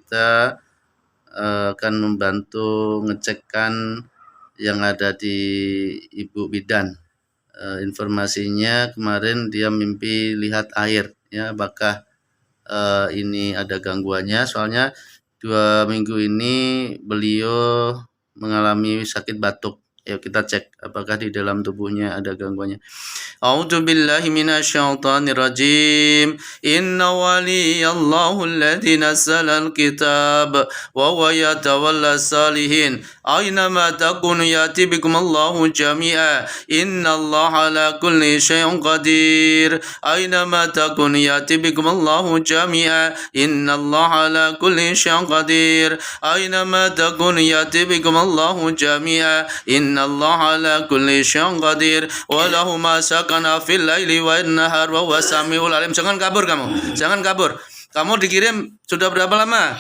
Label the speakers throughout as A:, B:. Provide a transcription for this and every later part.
A: kita akan membantu ngecekkan yang ada di Ibu Bidan. Informasinya kemarin dia mimpi lihat air, ya, apakah ini ada gangguannya, soalnya 2 minggu ini beliau mengalami sakit batuk. Yuk kita cek apakah di dalam tubuhnya ada gangguannya. A'udzu billahi minasyaitonir rajim. Inna waliyallahu alladzi nazzala al-kitab wa huwa yatawalla salihin. Aynama takunu yati bikumullahu jami'a. Innallaha ala kulli syai'in qadir. Aynama takunu yati bikumullahu jami'a. Innallaha ala kulli syai'in qadir. Aynama takunu yati bikumullahu jami'a. Innallaha ala kulli syai'in qadir. Wa lahu ma sakana fil laili wa nahar wa huwa samiul alim. Jangan kabur kamu. Jangan kabur. Kamu dikirim sudah berapa lama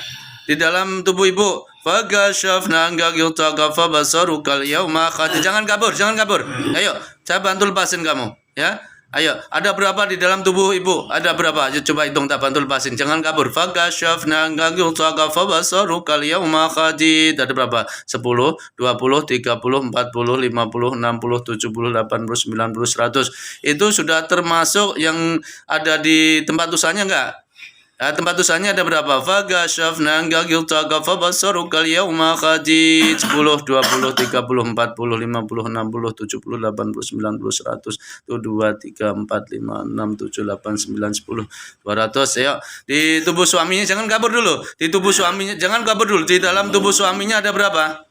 A: di dalam tubuh ibu? Fagashafna anka ghitaka fabasaruka al-yawma khati. Jangan kabur, jangan kabur. Ayo, saya bantu lepasin kamu, ya. Ayo, ada berapa di dalam tubuh ibu? Ada berapa? Ayo, coba hitung, tak bantu lepasin. Jangan kabur. Fagashafna anka ghitaka fabasaruka al-yawma khati. Ada berapa? 10, 20, 30, 40, 50, 60, 70, 80, 90, 100. Itu sudah termasuk yang ada di tempat usahanya enggak? Tempat usahanya ada berapa? Fagashafna anka ghitaka fabasaruka al-yawma khati. 10, 20, 30, 40, 50, 60, 70, 80, 90, 100. 1, 2, 3, 4, 5, 6, 7, 8, 9, 10, 200. Ayo, di tubuh suaminya jangan kabur dulu. Di tubuh suaminya jangan kabur dulu. Di dalam tubuh suaminya ada berapa?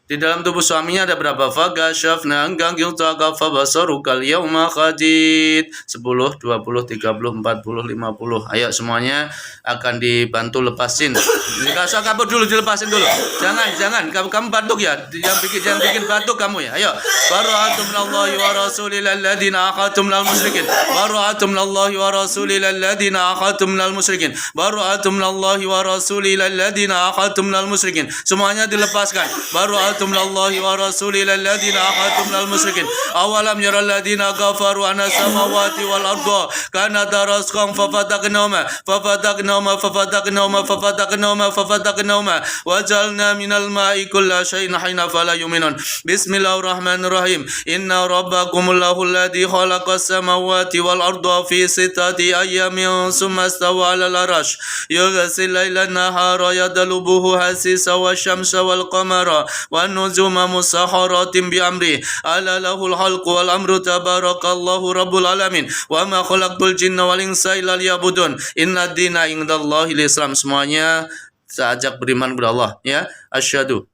A: Di dalam tubuh suaminya ada berapa? Fagashafna anka ghitaka fabasaruka al-yawma khadid. 10, 20, 30, 40, 50. Ayo semuanya akan dibantu lepasin. Enggak usah kabur dulu, dilepasin dulu. Jangan. Kamu batuk ya? Jangan bikin batuk kamu ya. Ayo. Bara'atum minallahi wa rasulil ladzina aqatum minal musyrikin. Bara'atum minallahi wa rasulil ladzina aqatum minal musyrikin. Bara'atum minallahi wa rasulil ladzina aqatum minal musyrikin. Semuanya dilepaskan. Bara'atum minallahi wa rasulil ladzina aqatum minal musyrikin. Awalam yaral ladzina kafaru anna samawati wal arda kanata rasqan fafataqnahuma wajalna minal ma'i kulla syai'in hayyin fala yu'minun. Bismillahirrahmanirrahim. Inna rabbakumullahu alladzi khalaqas samawati wal arda fi sittati ayyamin tsumma istawa 'alal 'arsy yughsil laila nahara yadlubuhu hasisa wasyamsa wal qamara wan nujuma musakhkharatin bi amri ala lahul khalqu wal amru tabarakallahu rabbul alamin wa ma khalaqtul jinna wal insa illa liya'budun inna dina indallahil Islam. Semuanya saya ajak beriman kepada Allah, ya. Asyhadu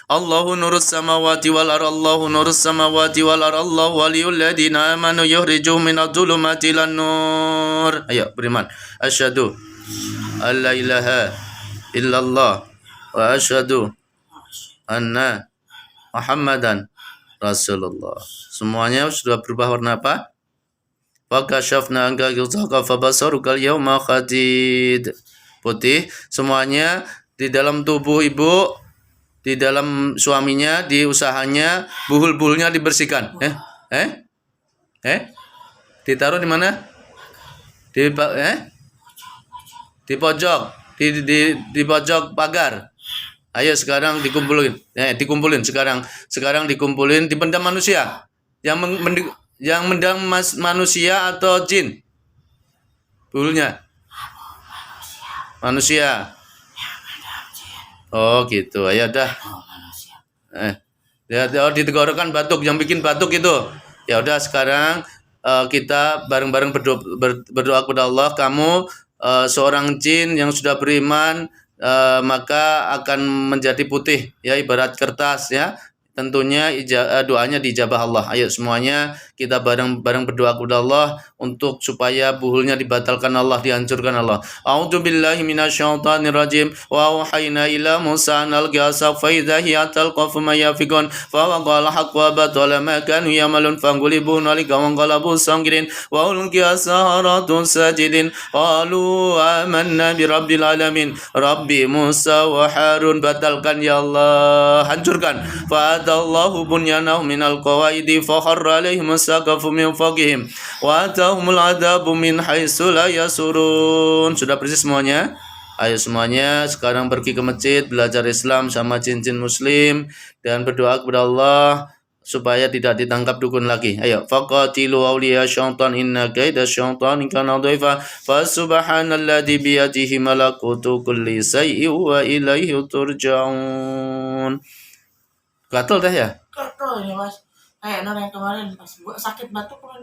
A: Allahu nurus samawati wal ar, Allahu nurus samawati wal ar, Allahu waliyul ladina amanu yukhrijuhum minadh dhulumati ilan nur. Ayo beriman. Asyhadu alla ilaha illallah wa asyhadu anna Muhammadan Rasulullah. Semuanya sudah berubah warna apa? Fakashafna anka ghitaka fabasaruka al-yawma khadid. Putih. Semuanya di dalam tubuh ibu, di dalam suaminya, di usahanya, buhul-buhulnya dibersihkan. Ditaruh di mana? Di pojok, di pojok pagar. Ayo sekarang dikumpulin. Dikumpulin sekarang. Sekarang dikumpulin, dipendam manusia. Yang mendam manusia atau jin? Buhulnya. Manusia. Oh gitu. Ayo dah. Ditegorokan batuk, yang bikin batuk itu. Ya udah sekarang kita bareng-bareng berdoa kepada Allah. Kamu seorang jin yang sudah beriman, maka akan menjadi putih, ya, ibarat kertas, ya. Tentunya doanya dijabah Allah. Ayo semuanya kita bareng-bareng berdoa kepada Allah untuk supaya buhulnya dibatalkan Allah, dihancurkan Allah. A'udzu billahi minasyaitonir rajim. Wa wahayna ila Musa an alqiya fa idza hiya talqafu ma yafikun fa waqala haqq wa batala ma kanu yamalun fangulibu nalika wa qalabu sangirin wa ulqiya saharatun sajidin qalu amanna bi rabbil alamin rabbi Musa wa Harun. Batalkan ya Allah, hancurkan. Fa Allahu bunyanahu minal qawaidi fa kharra alaihim as-saqafu min fawqihim wa atahumul adabu min haitsu la yasurun. Sudah persis semuanya? Ayo semuanya sekarang pergi ke masjid, belajar Islam sama cincin muslim dan berdoa kepada Allah supaya tidak ditangkap dukun lagi. Ayo, faqatilu awliya syaitan inna kaida syaitan kana dhaifa fasubhanalladzi biyadihi malakutu kulli syai'in wa ilaihi turja'un. Gatel dah ya?
B: Gatel ini mas, kayak yang kemarin pas gua sakit batuk kemarin.